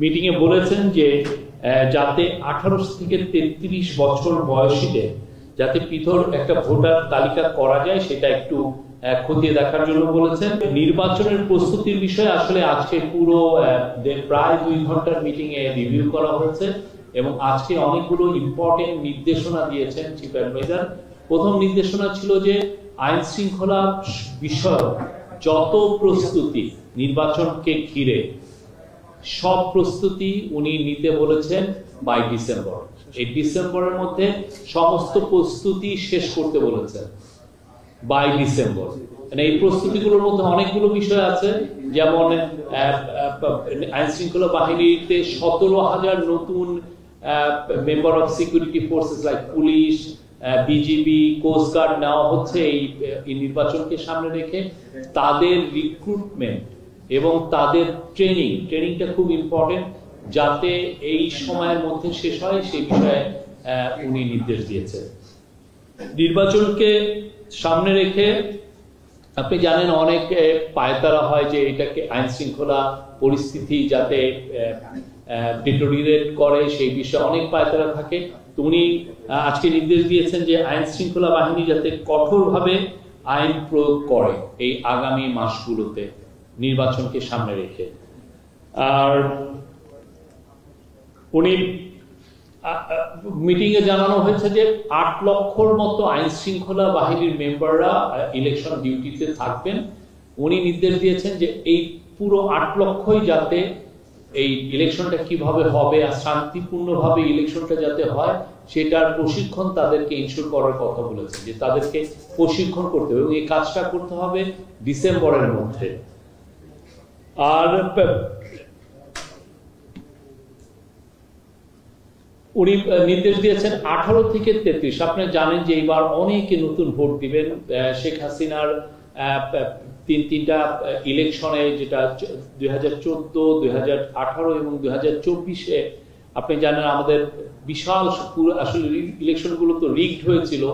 মিটিংয়ে বলেছেন যে যাতে 18 থেকে 33 বছর বয়সীদের যাতে পৃথক একটা ভোটার তালিকা করা যায় সেটা একটু খতিয়ে দেখার জন্য বলেছেন। নির্বাচনের প্রস্তুতির বিষয়ে আসলে আজকে পুরো প্রায় 2 ঘন্টার মিটিং এ রিভিউ করা হয়েছে এবং আজকে অনেকগুলো ইম্পর্টেন্ট নির্দেশনা দিয়েছেন চিফ অ্যাডভাইজার। প্রথম নির্দেশনা ছিল যে আইন শৃঙ্খলা বিষয়ক যত প্রস্তুতি নির্বাচনকে ঘিরে সব প্রস্তুতি উনি নিতে বলেছেন বাই ডিসেম্বর। এই ডিসেম্বরের মধ্যে সমস্ত প্রস্তুতি শেষ করতে বলেছেন বাই ডিসেম্বর। এই প্রস্তুতিগুলোর মধ্যে অনেকগুলো বিষয় আছে, যেমন আইন শৃঙ্খলা বাহিনীতে 17,000 নতুন member of security forces like police, BGB, coast guard নেওয়া হচ্ছে এই নির্বাচনকে সামনে রেখে। তাদের রিক্রুটমেন্ট এবং তাদের ট্রেনিংটা খুব ইম্পর্টেন্ট, যাতে এই সময়ের মধ্যে শেষ হয় সেই বিষয়ে উনি নির্দেশ দিয়েছেন। নির্বাচনকে সামনে রেখে আপনি জানেন অনেক পায়তারা হয় যে এটাকে আইন শৃঙ্খলা পরিস্থিতি যাতে ডিটোরিয়েট করে সেই বিষয়ে অনেক পায়তারা থাকে। তো উনি আজকে নির্দেশ দিয়েছেন যে আইন শৃঙ্খলা বাহিনী যাতে কঠোরভাবে আইন প্রয়োগ করে এই আগামী মাসগুলোতে নির্বাচনকে সামনে রেখে। আর উনি মিটিং এ জানানো হয়েছে যে 8 লক্ষর মতো আইন শৃঙ্খলা বাহিনীর মেম্বাররা ইলেকশন ডিউটিতে থাকবেন। উনি নির্দেশ দিয়েছেন যে এই পুরো 8 লক্ষই যাতে এই ইলেকশনটা কিভাবে হবে আর শান্তিপূর্ণভাবে ইলেকশনটা যাতে হয় সেটার প্রশিক্ষণ তাদেরকে ইনশিওর করার কথা বলেছেন, যে তাদেরকে প্রশিক্ষণ করতে হবে এবং এই কাজটা করতে হবে ডিসেম্বরের মধ্যে। আর উনি নির্দেশ দিয়েছেন 18 থেকে 33। আপনি জানেন যে এবার অনেকে নতুন ভোট দিবেন। শেখ হাসিনার তিনটা ইলেকশনে, যেটা 2014, 2018 এবং 2024-এ আপনি জানেন আমাদের বিশাল আসলে ইলেকশনগুলো তো রিগড হয়েছিল।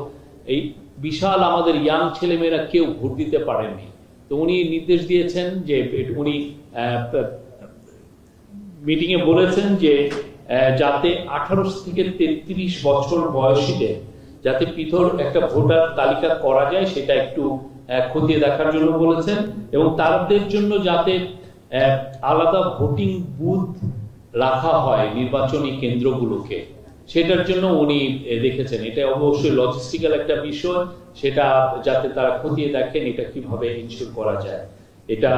এই বিশাল আমাদের ইয়াং ছেলেমেয়েরা কেউ ভোট দিতে পারেননি। তো উনি নির্দেশ দিয়েছেন যে উনি মিটিংয়ে বলেছেন যে যাতে 18 থেকে 33 বছর বয়সীদের যাতে পৃথক একটা ভোটার তালিকা করা যায় সেটা একটু খতিয়ে দেখার জন্য বলেছেন এবং তাদের জন্য যাতে আলাদা ভোটিং বুথ রাখা হয় নির্বাচনী কেন্দ্রগুলোকে, সেটার জন্য উনি দেখেছেন। এটা অবশ্যই লজিস্টিক্যাল একটা বিষয়, সেটা যাতে তারা খতিয়ে দেখেন এটা কিভাবে ইনশিওর করা যায়। এটা